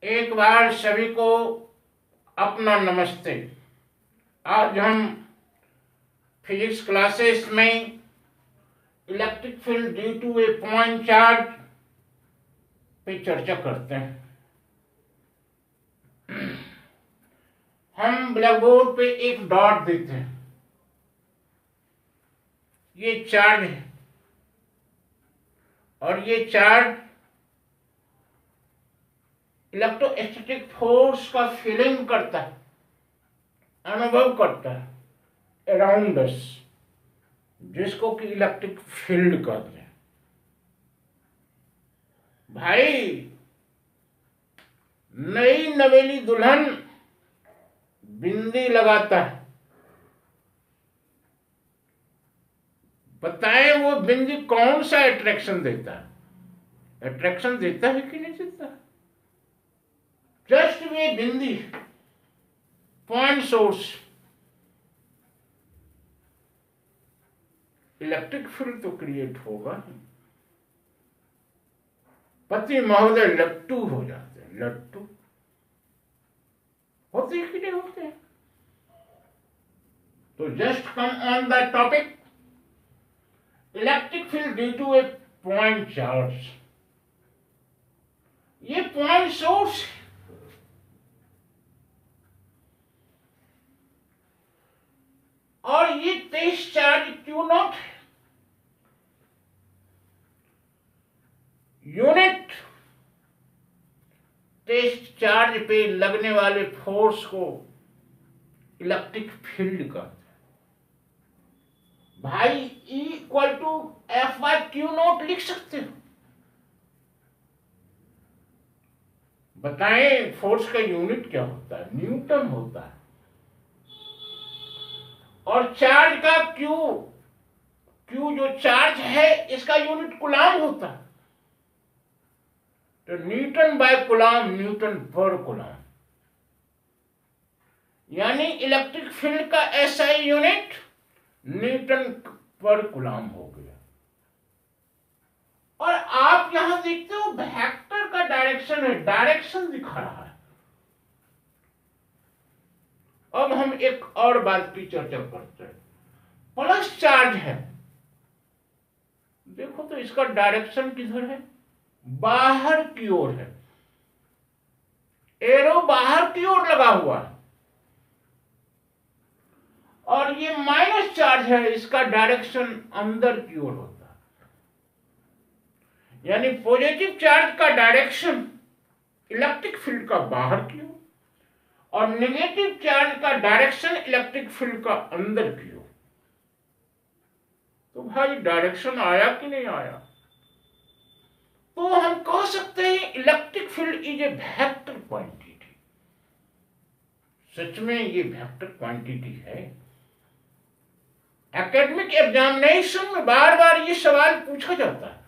एक बार सभी को अपना नमस्ते। आज हम फिजिक्स क्लासेस में electric field due to a point charge पे चर्चा करते हैं। हम ब्लैक बोर्ड पे एक डॉट देते हैं, ये चार्ज है और ये चार्ज इलेक्ट्रोस्टैटिक फोर्स का फीलिंग करता है, अनुभव करता है अराउंड अस, जिसको कि इलेक्ट्रिक फील्ड कहते हैं। भाई, नई नवेली दुल्हन बिंदी लगाता है, बताएं वो बिंदी कौन सा अट्रैक्शन देता है? अट्रैक्शन देता है कि नहीं देता? जस्ट वे बिंदी पॉइंट सोर्स, इलेक्ट्रिक फील्ड तो क्रिएट होगा ही। पति महोदय लट्टू हो जाते हैं, लट्टू होते हैं कि नहीं होते हैं? तो just come on the topic electric field due to a point charge. ये पॉइंट सोर्स और ये test charge q naught unit test charge पे लगने वाले फोर्स को इलेक्ट्रिक फील्ड कहते हैं। भाई, E equal to F by Q naught लिख सकते हो? बताएं फोर्स का यूनिट क्या होता है? न्यूटन होता है। और चार्ज का क्यू क्यू जो चार्ज है इसका यूनिट कूलाम होता है। तो न्यूटन बाय कूलाम, न्यूटन पर कूलाम, यानी इलेक्ट्रिक फील्ड का एसआई यूनिट न्यूटन पर कूलाम हो गया। और आप यहां देखते हो वेक्टर का डायरेक्शन है, डायरेक्शन दिखा रहा है। अब हम एक और बात की चर्चा करते हैं। प्लस चार्ज है, देखो तो इसका डायरेक्शन किधर है? बाहर की ओर है, एरो बाहर की ओर लगा हुआ है। और ये माइनस चार्ज है, इसका डायरेक्शन अंदर की ओर होता है। यानी पॉजिटिव चार्ज का डायरेक्शन इलेक्ट्रिक फील्ड का बाहर की ओर और नेगेटिव चार्ज का डायरेक्शन इलेक्ट्रिक फील्ड का अंदर की ओर। तो भाई, डायरेक्शन आया कि नहीं आया? तो हम कह सकते हैं electric field is a vector quantity. सच में ये वेक्टर क्वांटिटी है। एकेडमिक एग्जामिनेशन में बार बार ये सवाल पूछा जाता है,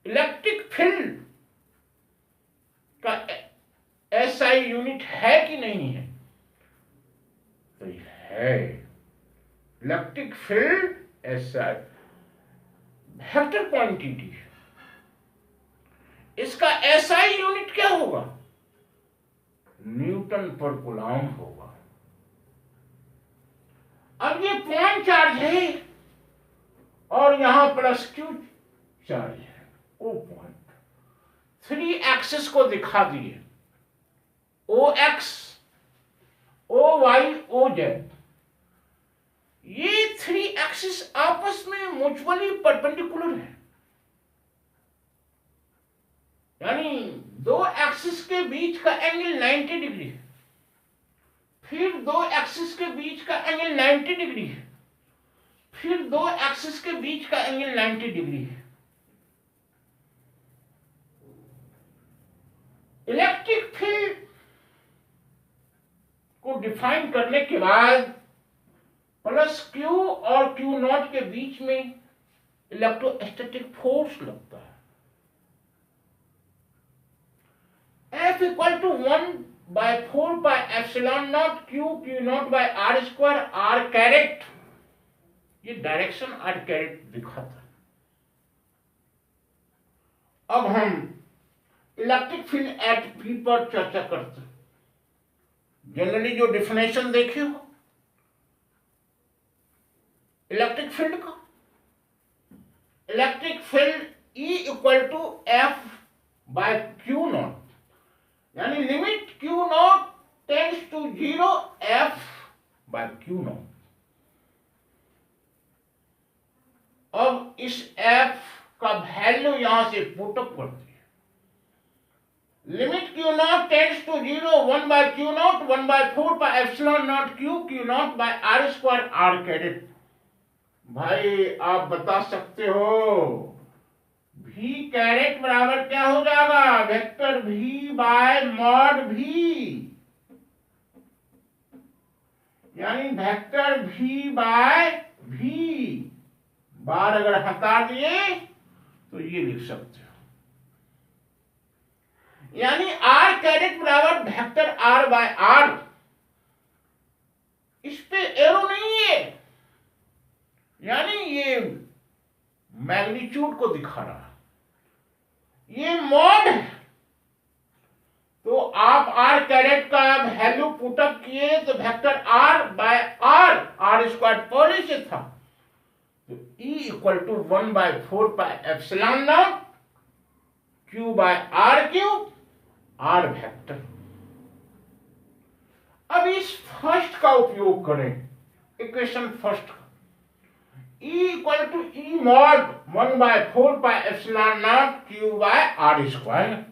इलेक्ट्रिक फील्ड का एसआई यूनिट है कि नहीं है? तो है। Electric field SI vector quantity, इसका एसआई यूनिट क्या होगा? न्यूटन पर कूलाम होगा। अब ये पॉइंट चार्ज है और यहां प्लस क्यू चार्ज है। ओ पॉइंट 3 एक्सिस को दिखा दिए, O X, O Y, O Z. ये 3 एक्सिस आपस में म्यूचुअली परपेंडिकुलर है, यानी 2 एक्सिस के बीच का एंगल 90 डिग्री है। फिर 2 एक्सिस के बीच का एंगल 90 डिग्री है। फिर 2 एक्सिस के बीच का एंगल 90 डिग्री है। इलेक्ट्रिक फील्ड को डिफाइन करने के बाद प्लस क्यू और क्यू नॉट के बीच में इलेक्ट्रोस्टैटिक फोर्स लगता है। F equal to 1/4πε0 q naught by are square are caret. ये डायरेक्शन आर कैरेट दिखाता है। अब हम इलेक्ट्रिक फील्ड एट पी पर चर्चा करते हैं। जनरली जो डिफिनेशन देखे हो इलेक्ट्रिक फील्ड का, electric field E equal to F by Q naught, यानी limit Q naught tends to 0 F by Q naught. अब इस एफ का वैल्यू यहां से पुटअप करते हैं। Limit Q naught tends to 0 1 by Q naught 1 by 4 by epsilon naught Q naught by are square are caret. भाई आप बता सकते हो भी कैरेट बराबर क्या हो जाएगा, वेक्टर भी बाय मॉड भी, यानी वेक्टर भी बाय भी। बार अगर हटा दिए तो ये लिख सकते हो, यानी आर कैरेट बराबर वेक्टर आर बाय आर। इस पे एरो नहीं है, यानी ये मैग्नीट्यूड को दिखा रहा, ये मॉड है। तो आप आर कैरेट का वैल्यू पुटअप किए तो vector R by R, R square पहले से था, तो E equal to 1 by 4 pi epsilon naught Q by R cube R vector. अब इस फर्स्ट का उपयोग करें, इक्वेशन फर्स्ट का, E equal to E mod 1 by 4 pi epsilon naught Q by are square.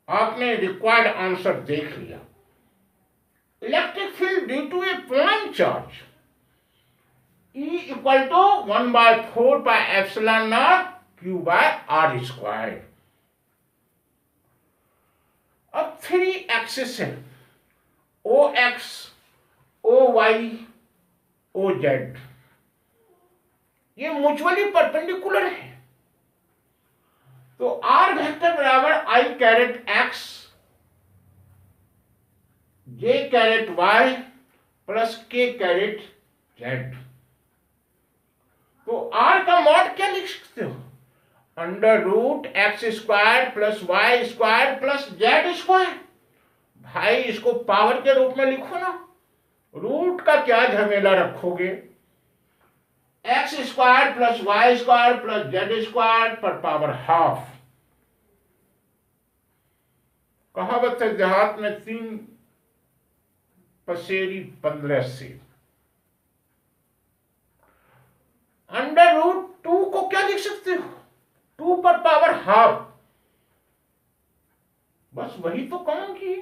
आपने रिक्वायर्ड आंसर देख लिया। Electric field due to a point charge E equal to 1 by 4 pi epsilon naught Q by are square. अब 3 axis है, O X, O Y, O Z, ये mutually perpendicular है। तो r vector बराबर i caret x J caret y plus k caret z. तो r का mod क्या लिख सकते हो, under root x square plus Y square plus Z square. भाई इसको पावर के रूप में लिखो ना, रूट का क्या झमेला रखोगे। X square plus Y square plus Z square पर पावर हाफ। कहावत है देहात में 3 पसेरी 15 से। अंडर रूट 2 को क्या लिख सकते हो, 2 पर पावर हाफ, बस वही तो काम की।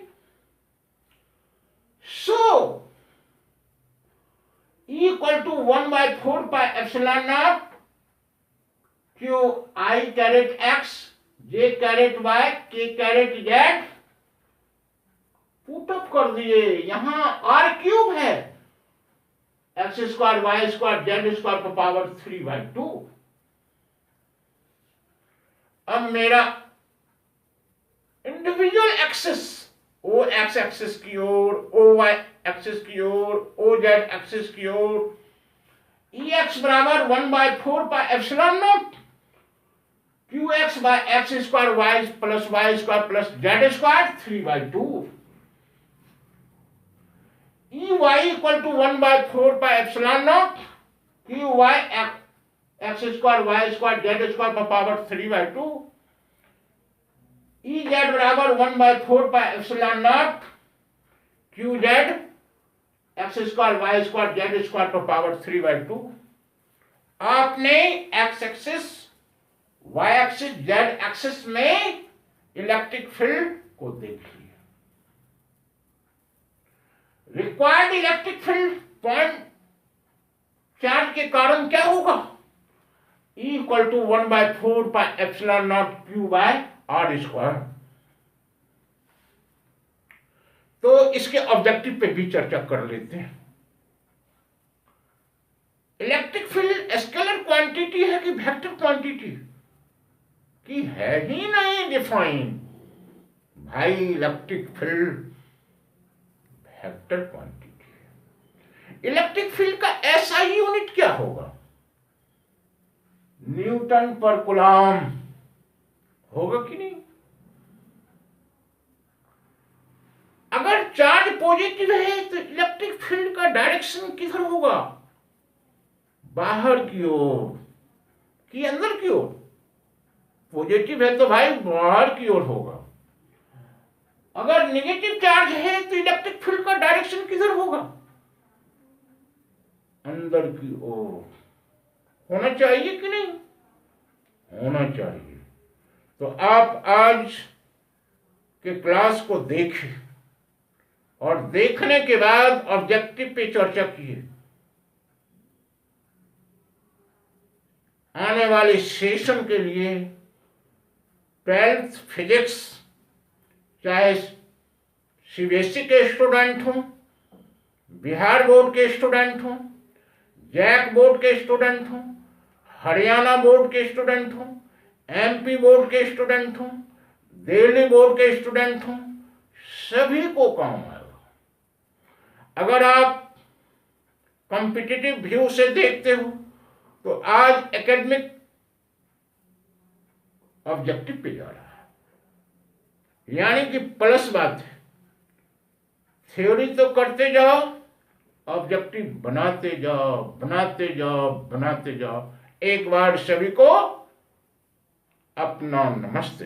So E equal to 1 by 4 pi epsilon naught Q I caret x J caret Y K caret Z put up कर दिए। यहां आर क्यूब है, X square Y square Z square पर पावर 3/2। अब मेरा individual axis, O X axis की ओर, ओ Y axis की ओर, ओ जेड एक्सिस की ओर, ई एक्स बराबर 1 by 4 pi epsilon naught Q X by X square Y plus Y square plus Z square 3/2। E Y equal to 1 by 4 pi epsilon naught Q Y X square Y square Z square पर power 3/2। E Z बराबर 1 by 4 pi epsilon naught Q Z X square Y square Z square पर power 3/2। आपने X axis Y axis Z axis में electric field को देख लिया। Required electric field point charge के कारण क्या होगा, E equal to 1 by 4 pi epsilon naught Q by are square. तो इसके ऑब्जेक्टिव पे भी चर्चा कर लेते हैं। इलेक्ट्रिक फील्ड स्केलर क्वांटिटी है कि वेक्टर क्वांटिटी की, है ही नहीं डिफाइन। भाई इलेक्ट्रिक फील्ड वेक्टर क्वांटिटी है। इलेक्ट्रिक फील्ड का एसआई यूनिट क्या होगा, न्यूटन पर कूलम्ब। होगा कि नहीं? अगर चार्ज पॉजिटिव है तो इलेक्ट्रिक फील्ड का डायरेक्शन किधर होगा? बाहर की ओर कि अंदर की ओर? पॉजिटिव है तो भाई बाहर की ओर होगा। अगर नेगेटिव चार्ज है तो इलेक्ट्रिक फील्ड का डायरेक्शन किधर होगा? अंदर की ओर। होना चाहिए कि नहीं? होना चाहिए। तो आप आज के क्लास को देखें और देखने के बाद ऑब्जेक्टिव पे चर्चा कीजिए। आने वाले सेशन के लिए 12th फिजिक्स, चाहे सीबीएसई के स्टूडेंट हों, बिहार बोर्ड के स्टूडेंट हों, जैक बोर्ड के स्टूडेंट हों, हरियाणा बोर्ड के स्टूडेंट हों, एमपी बोर्ड के स्टूडेंट हों, दिल्ली बोर्ड के स्टूडेंट हों, सभी को काम आएगा। अगर आप कॉम्पिटिटिव व्यू से देखते हो तो आज एकेडमिक ऑब्जेक्टिव पे जा रहा है, यानी कि प्लस बात है। थ्योरी तो करते जाओ, ऑब्जेक्टिव बनाते जाओ, बनाते जाओ, बनाते जाओ। एक बार सभी को अपना नमस्ते।